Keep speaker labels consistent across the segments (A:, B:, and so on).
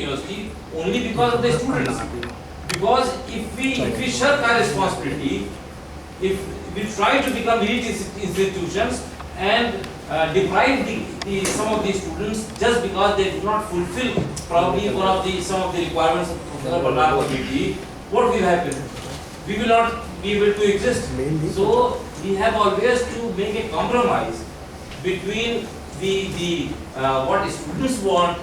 A: university only because of the students. Because if we shirk our responsibility, if we try to become elite institutions and deprive some of these students just because they do not fulfill probably some of the requirements of the Warda committee, what will happen? We will not be able to exist. So we have always to make a compromise between the what students want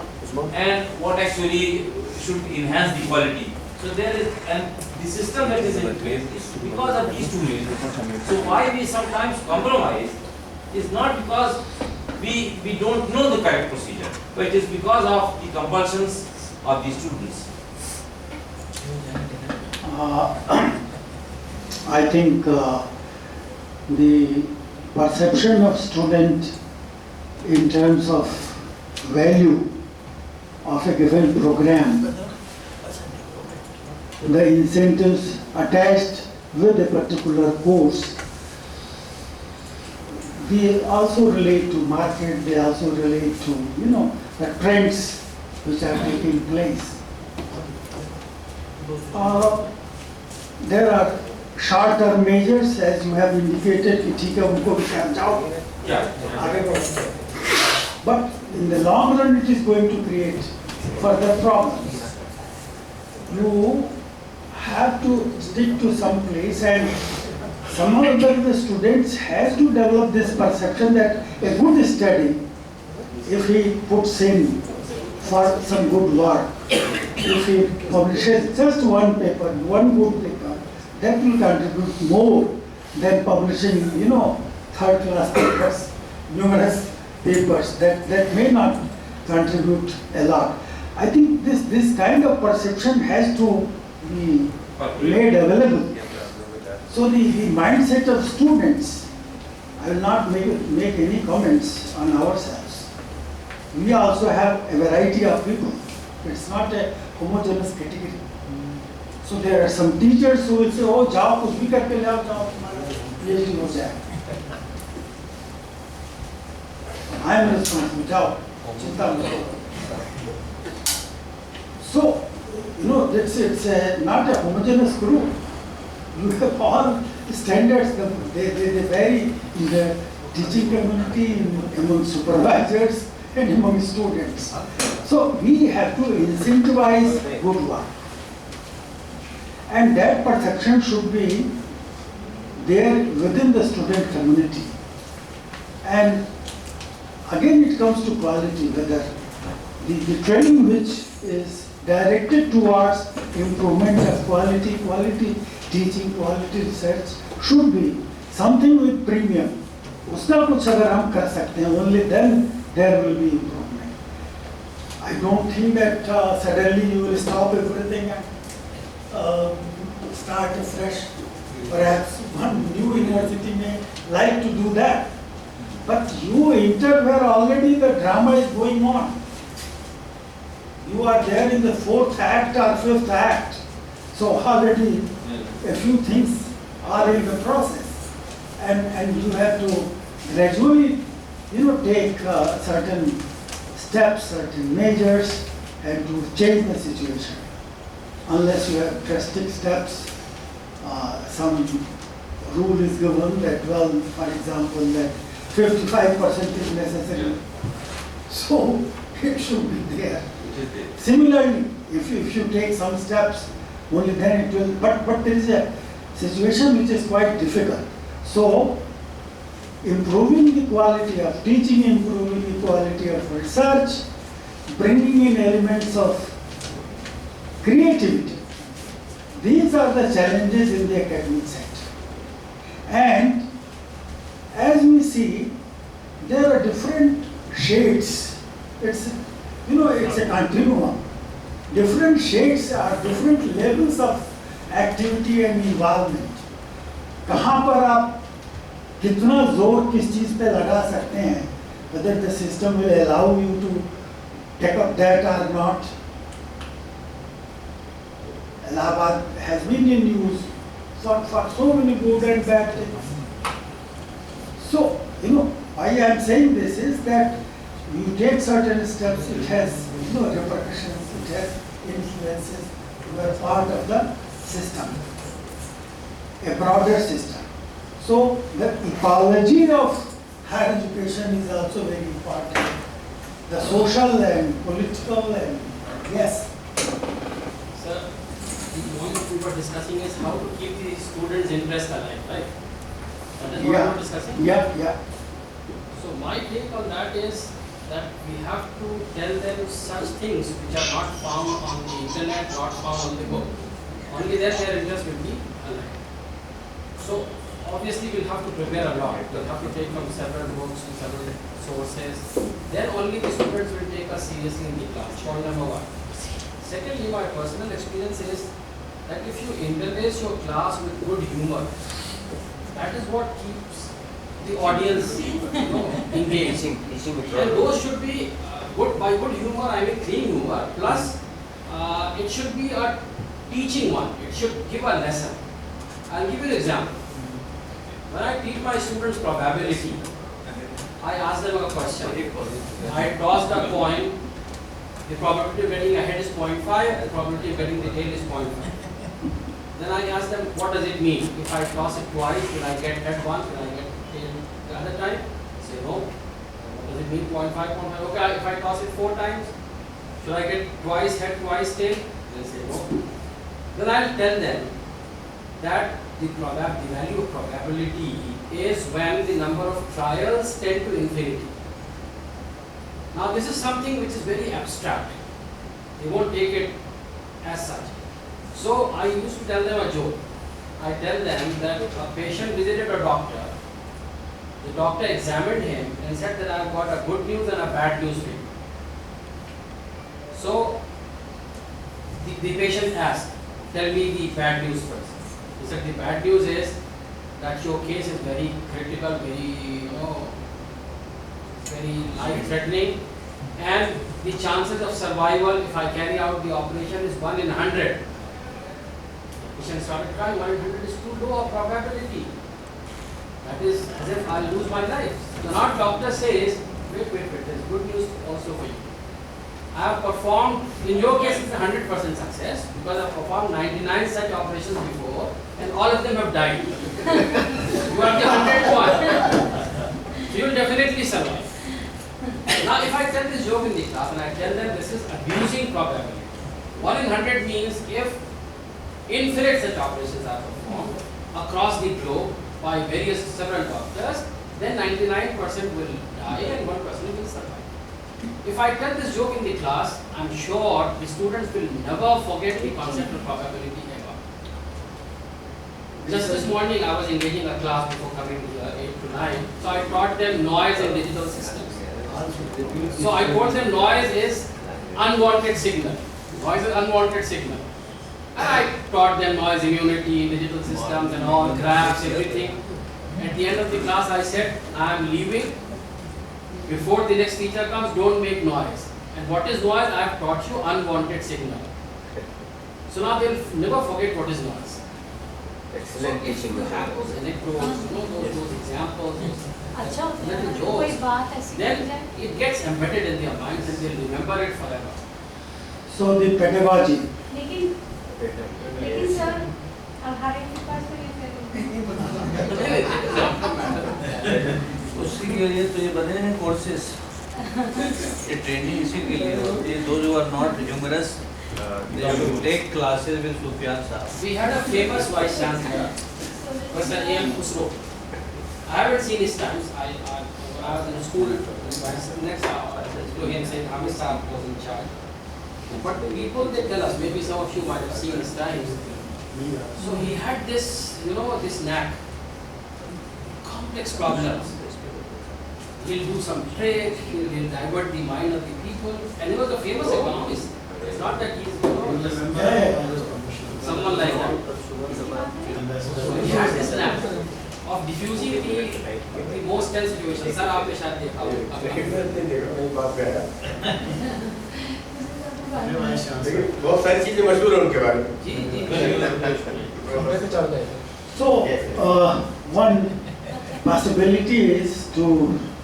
A: and what actually should enhance the quality. So there is, and the system that is in place is because of these two reasons. So why we sometimes compromise is not because we don't know the correct procedure, but it is because of the compulsions of the students.
B: I think the perception of student in terms of value of a given program, the incentives attached with a particular course, they also relate to market, they also relate to, the trends which are taking place. There are short-term measures, as you have indicated, कि ठीक है उनको भी काम जाओ, आगे बढ़ो. But in the long run, it is going to create further problems. You have to stick to some place, and somehow the students has to develop this perception that a good study, if he puts in for some good work, if he publishes just one paper, one good paper, that will contribute more than publishing, third-class papers, numerous papers that may not contribute a lot. I think this kind of perception has to be made available. So the mindset of students, I will not make any comments on ourselves. We also have a variety of people. It's not a homogeneous category. So there are some teachers who will say, oh, जाओ कुछ भी करके ले आओ, जाओ तुम्हारा PhD हो जाए. I am responsible, जाओ, चिंता मत करो. So, it's not a homogeneous group. You have all standards, they vary in the teaching community, among supervisors, and among students. So we have to incentivize good work. And that perception should be there within the student community. And again it comes to quality, whether the training which is directed towards improvement of quality teaching, quality research should be something with premium. उसका कुछ अगर हम कर सकते हैं, only then there will be improvement. I don't think that suddenly you will stop everything and start afresh. Perhaps one new university may like to do that. But you enter where already the drama is going on. You are there in the 4th act or 5th act. So already a few things are in the process. And you have to gradually, take certain steps, certain measures, and to change the situation. Unless you have drastic steps, some rule is given that, well, for example, that 55% is necessary. So it should be there. Similarly, if you take some steps, only then it will, but there is a situation which is quite difficult. So, improving the quality of teaching, improving the quality of research, bringing in elements of creativity. These are the challenges in the academic sector. And as we see, there are different shades. It's a continuum. Different shades are different levels of activity and involvement. कहाँ पर आप कितना जोर किस चीज़ पे लगा सकते हैं, whether the system will allow you to take up that or not. Allahabad has been in use for so many good and bad things. So, why I am saying this is that you take certain steps, it has repercussions, it has sciences were part of the system, a broader system. So the ecology of higher education is also very important. The social and political and yes.
C: Sir, the point we were discussing is how to keep the students' interest alive, right? That is what we were discussing?
B: Yeah.
C: So my take on that is that we have to tell them such things which are not found on the internet, not found on the book. Only then their interest will be alive. So obviously we'll have to prepare a lot. We'll have to take from several books and several sources. Then only the students will take us seriously in the class. Point number one. Secondly, my personal experience is that if you interlace your class with good humor, that is what keeps the audience engaged. And those should be good. By good humor, I mean clean humor. Plus, it should be a teaching one. It should give a lesson. I'll give you an example. When I teach my students probability, I ask them a question. I tossed a coin. The probability of getting a head is 0.5. The probability of getting the tail is 0.5. Then I ask them, what does it mean? If I toss it twice, will I get head once? Will I get tail the other time? Say no. What does it mean? 0.5, 0.5. Okay, if I toss it 4 times, should I get twice head, twice tail? They'll say no. Then I'll tell them that the value of probability is when the number of trials tend to infinity. Now this is something which is very abstract. They won't take it as such. So I used to tell them a joke. I tell them that a patient visited a doctor. The doctor examined him and said that I've got a good news and a bad news for you. So the patient asked, tell me the bad news first. He said the bad news is that your case is very critical, very life-threatening, and the chances of survival if I carry out the operation is 1 in 100. The patient started crying. 1 in 100 is too low a probability. That is as if I'll lose my life. So now doctor says, wait, there's good news also for you. I have performed, in your case it's 100% success, because I have performed 99 such operations before and all of them have died. You are the 100th one. So you will definitely survive. Now if I tell this joke in the class and I tell them this is abusing probability. 1 in 100 means if infinite such operations are performed across the globe by several doctors, then 99% will die and 1% will survive. If I tell this joke in the class, I'm sure the students will never forget the concept of probability ever. Just this morning I was engaging a class before coming here, 8 to 9. So I taught them noise in digital systems. So I told them noise is unwanted signal. Noise is unwanted signal. And I taught them noise immunity in digital systems and all, graphs, everything. At the end of the class I said, I am leaving. Before the next teacher comes, don't make noise. And what is noise? I have taught you unwanted signal. So now they'll never forget what is noise.
D: Excellent teaching.
C: You have those anecdotes, those examples,
E: अच्छा
C: little
E: कोई
C: jokes.
E: बात ऐसी
C: Then it gets embedded in their minds and they'll remember it forever.
B: So the pedagogy.
E: लेकिन sir अब हर एक के पास तो ये
D: उसके लिए तो ये बने हैं कोर्सेस, ये ट्रेनिंग इसी के लिए होती है. Those who are not humorous, they should take classes with Sufyan Sahab.
C: We had a famous vice chancellor, Professor A.M. Khusro. I haven't seen his times. I was in school. Next to him saying Hamid Sahab was in charge. But the people they tell us, maybe some of you might have seen his times. So he had this, this knack. Complex problems. He'll do some trick, he'll divert the mind of the people. And he was a famous economist. It's not that he's someone like that. So he had this knack of diffusing the most tense situations. Sir, आपने शायद देखा
F: बहुत सारी चीजें मशहूर है उनके बारे में.
B: So one possibility is to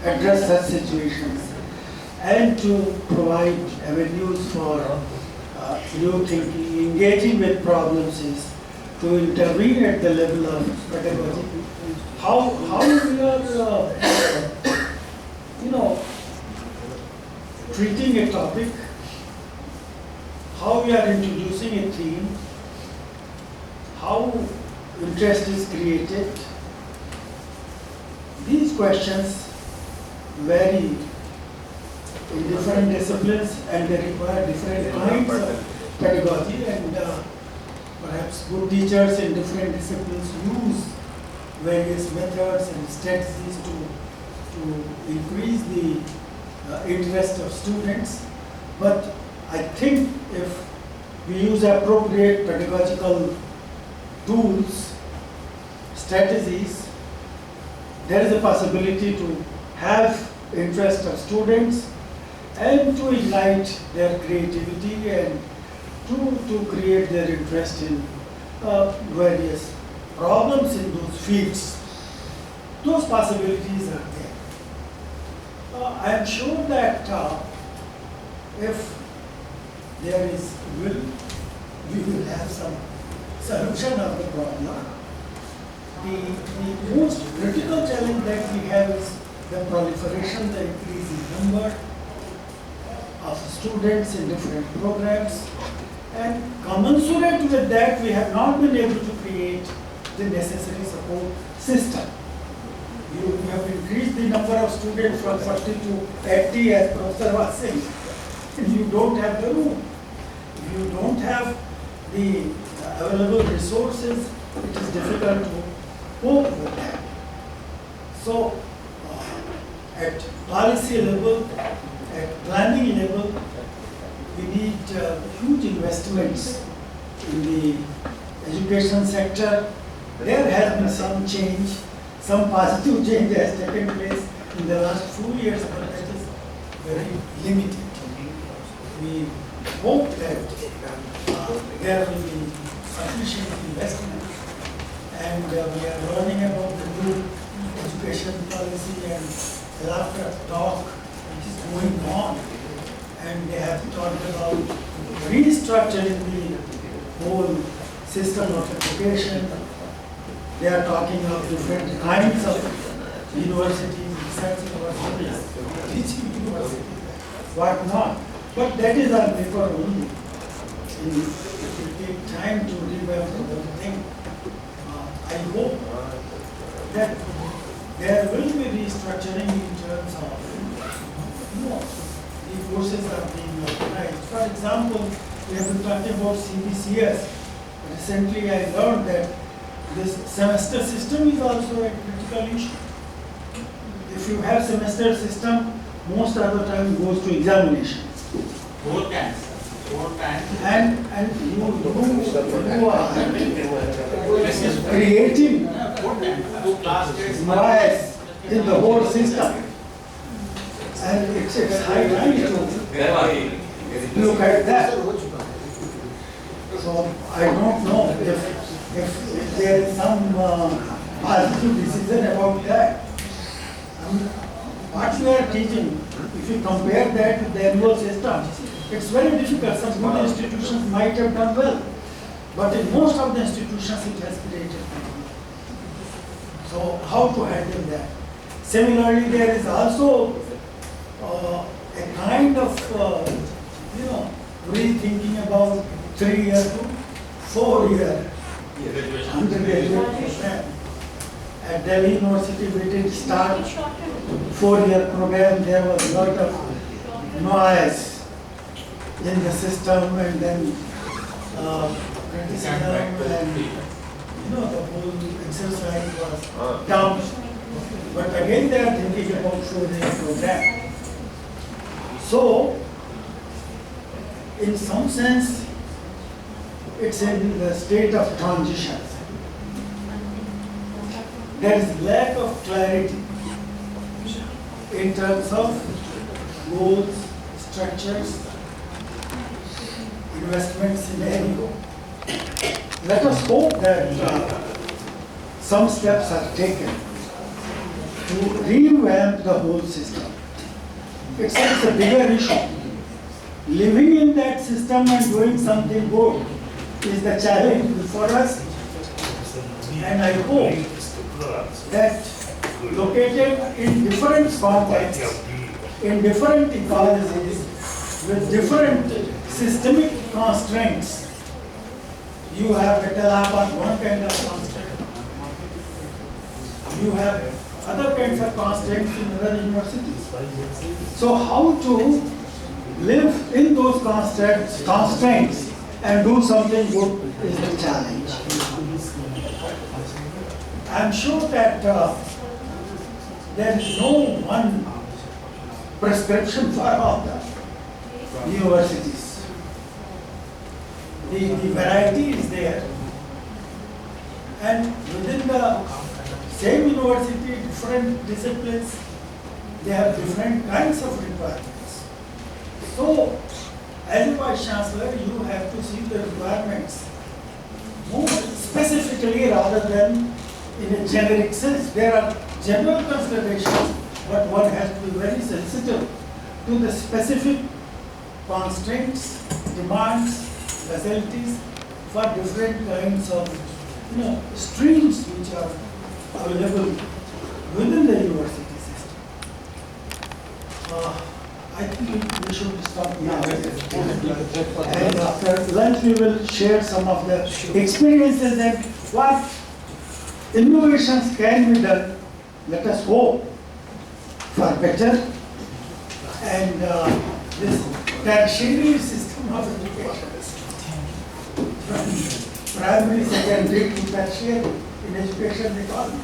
B: address such situations and to provide avenues for new thinking, engaging with problems is to intervene at the level of pedagogy. How we are, treating a topic, how we are introducing a theme, how interest is created. These questions vary in different disciplines and they require different kinds of pedagogy, and perhaps good teachers in different disciplines use various methods and strategies to increase the interest of students. But I think if we use appropriate pedagogical tools, strategies, there is a possibility to have interest of students and to ignite their creativity and to create their interest in various problems in those fields. Those possibilities are there. I am sure that if there is will, we will have some solution of the problem. The most critical challenge that we have is the proliferation, the increase in number of students in different programs, and commensurate with that, we have not been able to create the necessary support system. You have increased the number of students from 40 to 80, as Professor was saying, and you don't have the room. If you don't have the available resources, it is difficult to cope with that. So, at policy level, at planning level, we need huge investments in the education sector. There has been some change, some positive change has taken place in the last few years, but that is very limited. We hope that there will be sufficient investment, and we are learning about the new education policy, and a lot of talk is going on, and they have talked about restructuring the whole system of education. They are talking of different kinds of universities, research universities, teaching universities, what not. But that is on paper only. It will take time to revamp the whole thing. I hope that there will be restructuring in terms of the courses are being organized. For example, we have been talking about CBCS. Recently I learned that this semester system is also a critical issue. If you have semester system, most of the time goes to examination.
A: 4 times. 4 times.
B: And you are creating noise in the whole system. And it's high time to look at that. So I don't know if there is some positive decision about that. What we are teaching, if you compare that with the annual system, it's very difficult. Some good institutions might have done well, but in most of the institutions it has created problems. So how to handle that? Similarly, there is also a kind of rethinking about 3-year to 4-year undergraduate program. At Delhi University, we did start 4-year program. There was a lot of noise in the system, and then criticism, and the whole exercise was down. But again, they are thinking about 4-year program. So, in some sense, it's in the state of transition. There is lack of clarity in terms of goals, structures, investment scenario. Let us hope that some steps are taken to revamp the whole system. It's a bigger issue. living in that system and doing something good is the challenge for us. And I hope that located in different contexts, in different ecologies, with different systemic constraints, you have better on one kind of constraint. You have other kinds of constraints in other universities. So how to live in those constraints and do something good is the challenge. I'm sure that there is no one prescription for all the universities. The variety is there. And within the same university, different disciplines, they have different kinds of requirements. So, as a Vice Chancellor, you have to see the requirements more specifically rather than in a generic sense. There are general considerations, but one has to be very sensitive to the specific constraints, demands, facilities for different kinds of streams which are available within the university system. I think we should stop now. And after lunch we will share some of the experiences and what innovations can be done. Let us hope for better. And this tertiary system of education, from primary, secondary to tertiary in education, they call it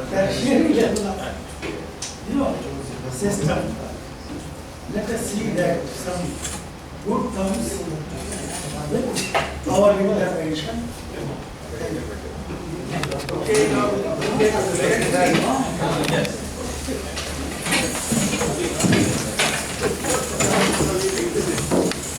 B: tertiary level of system. Let us see that some good comes with our intervention. Okay, now we will get to the next.